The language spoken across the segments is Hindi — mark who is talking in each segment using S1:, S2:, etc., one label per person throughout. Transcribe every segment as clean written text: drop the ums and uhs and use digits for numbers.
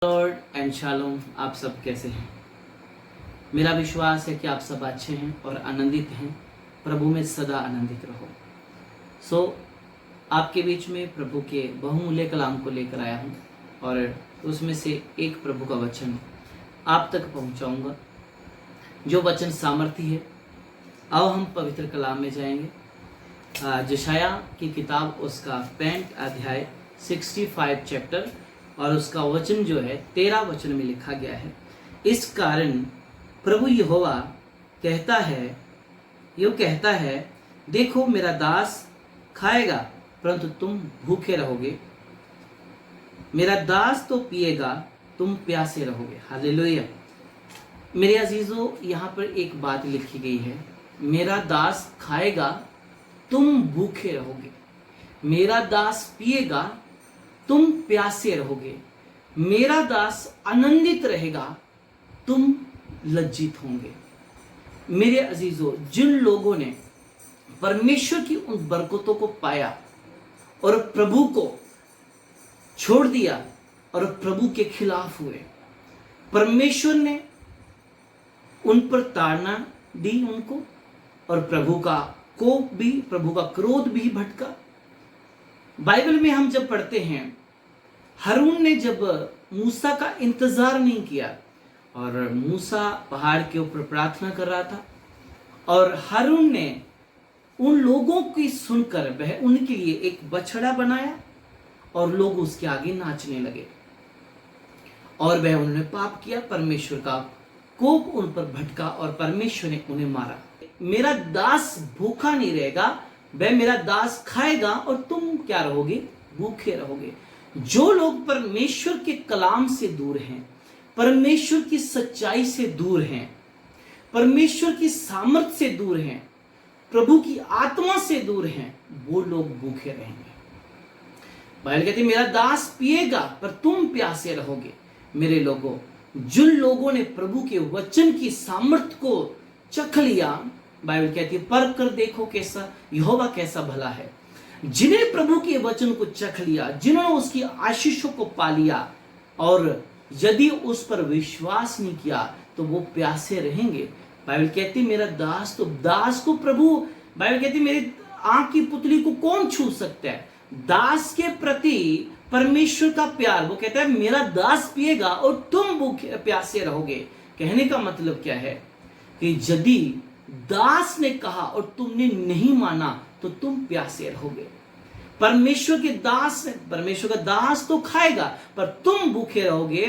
S1: Lord and shalom. आप सब कैसे हैं? मेरा विश्वास है कि आप सब अच्छे हैं और आनंदित हैं। प्रभु में सदा आनंदित रहो। आपके बीच में प्रभु के बहुमूल्य कलाम को लेकर आया हूँ और उसमें से एक प्रभु का वचन आप तक पहुँचाऊँगा, जो वचन सामर्थी है। अब हम पवित्र कलाम में जाएंगे। यशायाह की किताब, उसका 65 अध्याय 65 चैप्टर और उसका वचन जो है 13 वचन में लिखा गया है। इस कारण प्रभु यहोवा कहता है, देखो मेरा दास खाएगा परंतु तुम भूखे रहोगे, मेरा दास तो पिएगा तुम प्यासे रहोगे। हालेलुया। मेरे अजीजों, यहाँ पर एक बात लिखी गई है, मेरा दास खाएगा तुम भूखे रहोगे, मेरा दास पिएगा तुम प्यासे रहोगे, मेरा दास आनंदित रहेगा तुम लज्जित होंगे। मेरे अजीजों, जिन लोगों ने परमेश्वर की उन बरकतों को पाया और प्रभु को छोड़ दिया और प्रभु के खिलाफ हुए, परमेश्वर ने उन पर ताड़ना दी उनको, और प्रभु का कोप भी, प्रभु का क्रोध भी भटका। बाइबल में हम जब पढ़ते हैं, हारून ने जब मूसा का इंतजार नहीं किया और मूसा पहाड़ के ऊपर प्रार्थना कर रहा था और हारून ने उन लोगों की सुनकर वह उनके लिए एक बछड़ा बनाया और लोग उसके आगे नाचने लगे और वह उन्होंने पाप किया। परमेश्वर का कोप उन पर भटका और परमेश्वर ने उन्हें मारा। मेरा दास भूखा नहीं रहेगा, वह मेरा दास खाएगा और तुम क्या रहोगे? भूखे रहोगे। जो लोग परमेश्वर के कलाम से दूर हैं, परमेश्वर की सच्चाई से दूर हैं, परमेश्वर की सामर्थ से दूर हैं, प्रभु की आत्मा से दूर हैं, वो लोग भूखे रहेंगे। बाइबल कहती है मेरा दास पिएगा पर तुम प्यासे रहोगे। मेरे लोगों, जिन लोगों ने प्रभु के वचन की सामर्थ को चख लिया, बाइबल कहती है परख कर देखो कैसा यहोवा कैसा भला है। जिन्हें प्रभु के वचन को चख लिया, जिन्होंने उसकी आशीषों को पा लिया और यदि उस पर विश्वास नहीं किया तो वो प्यासे रहेंगे। बाइबल कहती मेरा दास को प्रभु, बाइबल कहती मेरी आंख की पुतली को कौन छू सकता है? दास के प्रति परमेश्वर का प्यार, वो कहता है मेरा दास पिएगा और तुम भूखे प्यासे रहोगे। कहने का मतलब क्या है कि यदि दास ने कहा और तुमने नहीं माना तो तुम प्यासे रहोगे। परमेश्वर का दास तो खाएगा पर तुम भूखे रहोगे,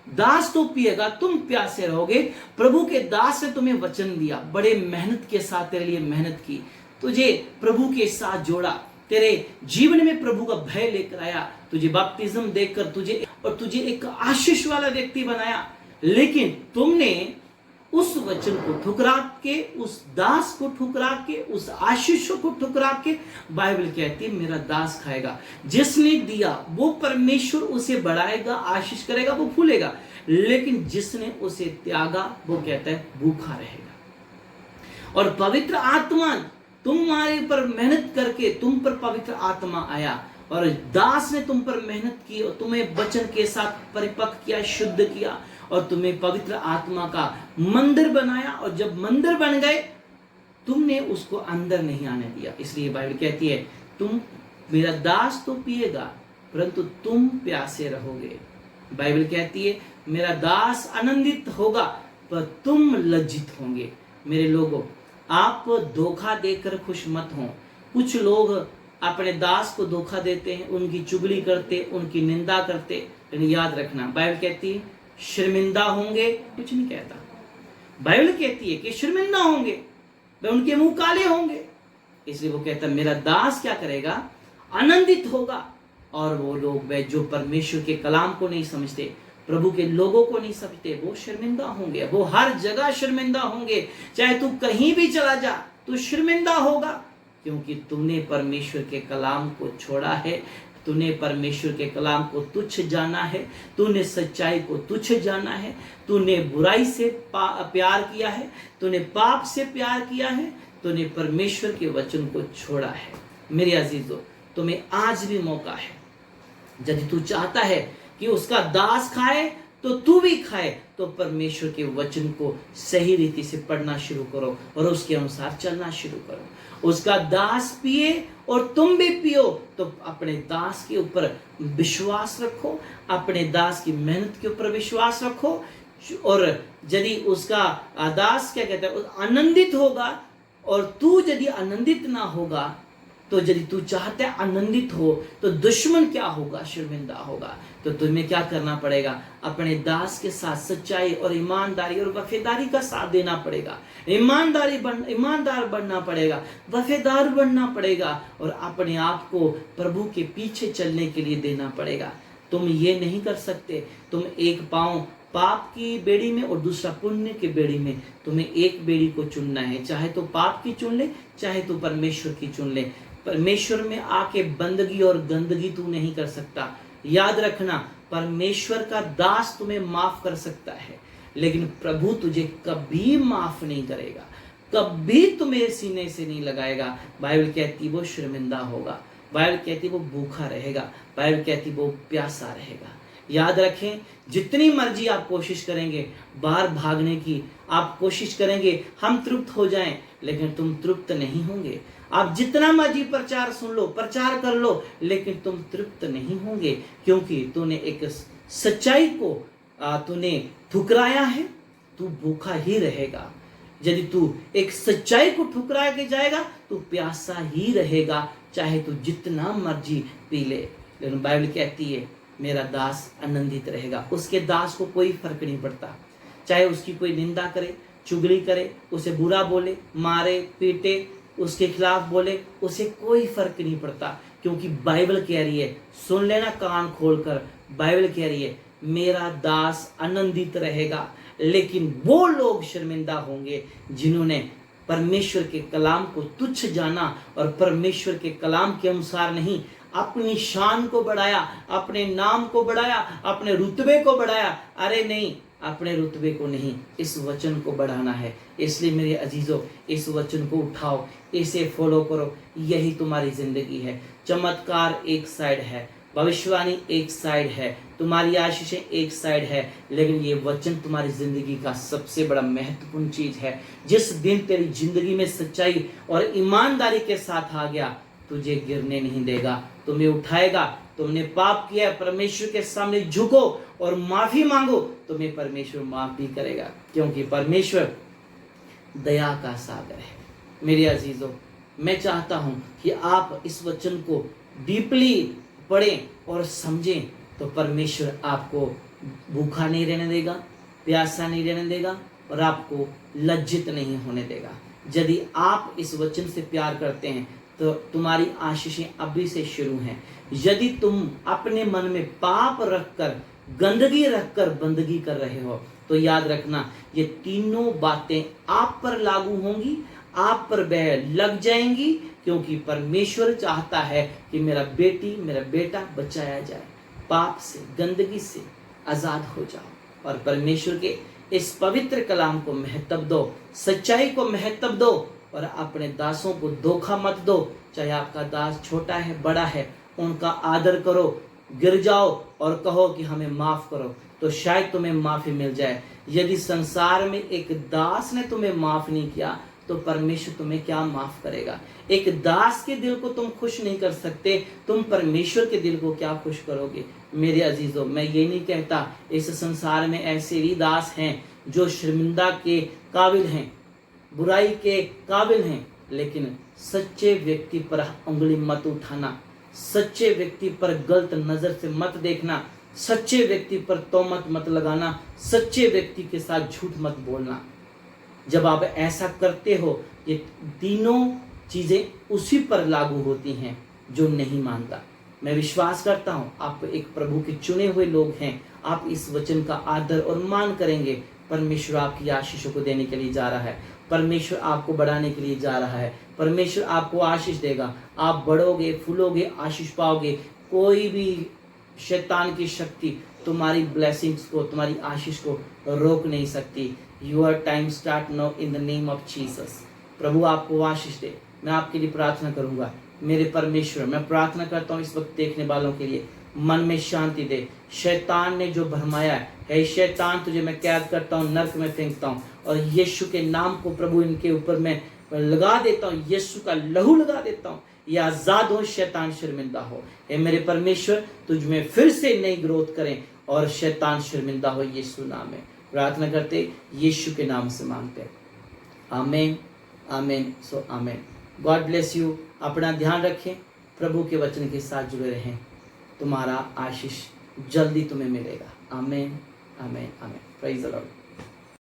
S1: दास तो पिएगा तुम प्यासे रहोगे। प्रभु के दास ने तुम्हें वचन दिया, बड़े मेहनत के साथ तेरे लिए मेहनत की, तुझे प्रभु के साथ जोड़ा, तेरे जीवन में प्रभु का भय लेकर आया, तुझे बपतिस्म देकर तुझे एक आशीष वाला व्यक्ति बनाया। लेकिन तुमने उस वचन को ठुकरा के, उस दास को ठुकरा के, उस आशीष को ठुकरा के, बाइबल कहती है मेरा दास खाएगा। जिसने दिया वो परमेश्वर उसे बढ़ाएगा, आशीष करेगा, वो फूलेगा। लेकिन जिसने उसे त्यागा वो कहता है भूखा रहेगा। और पवित्र आत्मा तुम्हारे पर मेहनत करके तुम पर पवित्र आत्मा आया और दास ने तुम पर मेहनत की और तुम्हें वचन के साथ परिपक्व किया, शुद्ध किया और तुम्हें पवित्र आत्मा का मंदिर बनाया। और जब मंदिर बन गए तुमने उसको अंदर नहीं आने दिया। इसलिए बाइबल कहती है तुम मेरा दास तो पिएगा परंतु तुम प्यासे रहोगे। बाइबल कहती है मेरा दास आनंदित होगा पर तुम लज्जित होंगे। मेरे लोगों, आप धोखा देकर खुश मत हो। कुछ लोग अपने दास को धोखा देते हैं, उनकी चुगली करते, उनकी निंदा करते। लेकिन याद रखना, बाइबल कहती है शर्मिंदा होंगे, कुछ नहीं कहता। बाइबल कहती है कि शर्मिंदा होंगे, वह उनके मुंह काले होंगे। इसलिए वो कहता है मेरा दास क्या करेगा? आनंदित होगा। और वो लोग वह जो परमेश्वर के कलाम को नहीं समझते, प्रभु के लोगों को नहीं समझते, वो शर्मिंदा होंगे। वो हर जगह शर्मिंदा होंगे। चाहे तू कहीं भी चला जा, तू शर्मिंदा होगा, क्योंकि तूने परमेश्वर के कलाम को छोड़ा है, तूने परमेश्वर के कलाम को तुच्छ जाना है, तूने सच्चाई को तुच्छ जाना है, तूने बुराई से प्यार किया है, तूने पाप से प्यार किया है, तूने परमेश्वर के वचन को छोड़ा है। मेरे अजीजों, तुम्हें आज भी मौका है। यदि तू चाहता है कि उसका दास खाए तो तू भी खाए। तो परमेश्वर के वचन को सही रीति से पढ़ना शुरू करो और उसके अनुसार चलना शुरू करो। उसका दास पिए और तुम भी पियो। तो अपने दास के ऊपर विश्वास रखो, अपने दास की मेहनत के ऊपर विश्वास रखो। और यदि उसका दास क्या कहता है, आनंदित होगा, और तू यदि आनंदित ना होगा, तो यदि तू चाहता है आनंदित हो, तो दुश्मन क्या होगा, शर्मिंदा होगा। तो तुम्हें क्या करना पड़ेगा, अपने दास के साथ सच्चाई और ईमानदारी और वफादारी का साथ देना पड़ेगा। ईमानदार बनना पड़ेगा, वफादार बनना पड़ेगा, और अपने आप को प्रभु के पीछे चलने के लिए देना पड़ेगा। तुम ये नहीं कर सकते, तुम एक पांव पाप की बेड़ी में और दूसरा पुण्य की बेड़ी में, तुम्हें एक बेड़ी को चुनना है। चाहे तो पाप की चुन ले, चाहे तो परमेश्वर की चुन ले। परमेश्वर में आके बंदगी और गंदगी तू नहीं कर सकता। याद रखना, परमेश्वर का दास तुम्हें माफ कर सकता है, लेकिन प्रभु तुझे कभी माफ नहीं करेगा, कभी तुम्हें सीने से नहीं लगाएगा। बाइबल कहती वो शर्मिंदा होगा, बाइबल कहती वो भूखा रहेगा, बाइबल कहती वो प्यासा रहेगा। याद रखें, जितनी मर्जी आप कोशिश करेंगे बाहर भागने की, आप कोशिश करेंगे हम तृप्त हो जाएं, लेकिन तुम तृप्त नहीं होंगे। आप जितना मर्जी प्रचार सुन लो, प्रचार कर लो, लेकिन तुम तृप्त नहीं होंगे, क्योंकि तूने एक सच्चाई को तूने ठुकराया है। तू भूखा ही रहेगा। यदि तू एक सच्चाई को ठुकरा के जाएगा, तू प्यासा ही रहेगा, चाहे तू जितना मर्जी पी ले। लेकिन बाइबल कहती है मेरा दास आनंदित रहेगा। उसके दास को कोई फर्क नहीं पड़ता, चाहे उसकी कोई निंदा करे, चुगली करे, उसे बुरा बोले, मारे पीटे, उसके खिलाफ बोले, उसे कोई फर्क नहीं पड़ता, क्योंकि बाइबल कह रही है, सुन लेना कान खोलकर, बाइबल कह रही है मेरा दास आनंदित रहेगा। लेकिन वो लोग शर्मिंदा होंगे जिन्होंने परमेश्वर के कलाम को तुच्छ जाना और परमेश्वर के कलाम के अनुसार नहीं, अपनी शान को बढ़ाया, अपने नाम को बढ़ाया, अपने रुतबे को बढ़ाया। अरे नहीं, अपने रुतबे को नहीं, इस वचन को बढ़ाना है। इसलिए मेरे अजीजों, इस वचन को उठाओ, इसे फॉलो करो, यही तुम्हारी जिंदगी है। चमत्कार एक साइड है, भविष्यवाणी एक साइड है, तुम्हारी आशीषें एक साइड है, लेकिन ये वचन तुम्हारी जिंदगी का सबसे बड़ा महत्वपूर्ण चीज है। जिस दिन तेरी जिंदगी में सच्चाई और ईमानदारी के साथ आ गया, तुझे गिरने नहीं देगा, तुम्हें उठाएगा। तुमने पाप किया, परमेश्वर के सामने झुको और माफी मांगो, तुम्हें परमेश्वर माफ भी करेगा, क्योंकि परमेश्वर दया का सागर है। मेरे अजीजों, मैं चाहता हूं कि आप इस वचन को डीपली पढ़ें और समझें, तो परमेश्वर आपको भूखा नहीं रहने देगा, प्यासा नहीं रहने देगा, और आपको लज्जित नहीं होने देगा। यदि आप इस वचन से प्यार करते हैं, तो तुम्हारी आशीषें अभी से शुरू हैं। यदि तुम अपने मन में पाप रखकर, गंदगी रखकर बंदगी कर रहे हो, तो याद रखना ये तीनों बातें आप पर लागू होंगी, आप पर वह लग जाएंगी, क्योंकि परमेश्वर चाहता है कि मेरा बेटी, मेरा बेटा बचाया जाए, पाप से, गंदगी से आजाद हो जाओ। और परमेश्वर के इस पवित्र कलाम को महत्व दो, सच्चाई को महत्व दो, और अपने दासों को धोखा मत दो। चाहे आपका दास छोटा है, बड़ा है, उनका आदर करो, गिर जाओ और कहो कि हमें माफ करो, तो शायद तुम्हें माफी मिल जाए। यदि संसार में एक दास ने तुम्हें माफ नहीं किया, तो परमेश्वर तुम्हें क्या माफ करेगा। एक दास के दिल को तुम खुश नहीं कर सकते, तुम परमेश्वर के दिल को क्या खुश करोगे। मेरे अजीजों, मैं ये नहीं कहता इस संसार में ऐसे भी दास हैं जो शर्मिंदा के काबिल हैं, बुराई के काबिल हैं, लेकिन सच्चे व्यक्ति पर उंगली मत उठाना, सच्चे व्यक्ति पर गलत नजर से मत देखना, सच्चे व्यक्ति पर तोहमत मत लगाना, सच्चे व्यक्ति के साथ झूठ मत बोलना। जब आप ऐसा करते हो, ये तीनों चीजें उसी पर लागू होती हैं जो नहीं मानता। मैं विश्वास करता हूं आप एक प्रभु के चुने हुए लोग हैं, आप इस वचन का आदर और मान करेंगे। परमेश्वर आपकी आशीषों को देने के लिए जा रहा है, परमेश्वर आपको बढ़ाने के लिए जा रहा है, परमेश्वर आपको आशीष देगा। आप बढ़ोगे, फूलोगे, आशीष पाओगे। कोई भी शैतान की शक्ति तुम्हारी ब्लेसिंग्स को, तुम्हारी आशीष को रोक नहीं सकती। Your time start now in the name of Jesus. प्रभु आपको आशीष दे। मैं आपके लिए प्रार्थना करूंगा। मेरे परमेश्वर, मैं प्रार्थना करता हूँ इस वक्त देखने वालों के लिए, मन में शांति दे। शैतान ने जो भरमाया है, हे शैतान तुझे मैं कैद करता हूँ, नरक में फेंकता हूँ, और यीशु के नाम को प्रभु इनके ऊपर मैं लगा देता हूँ, यीशु का लहू लगा देता हूँ। ये आजाद हो, शैतान शर्मिंदा हो। हे मेरे परमेश्वर, तुझ में फिर से नई ग्रोथ करें और शैतान शर्मिंदा हो, यीशु नाम में प्रार्थना करते, यीशु के नाम से मांगते। आमीन, आमीन, सो आमीन। God bless you. अपना ध्यान रखें, प्रभु के वचन के साथ जुड़े रहें। तुम्हारा आशीष जल्दी तुम्हें मिलेगा। आमीन, आमीन, आमीन। Praise the Lord.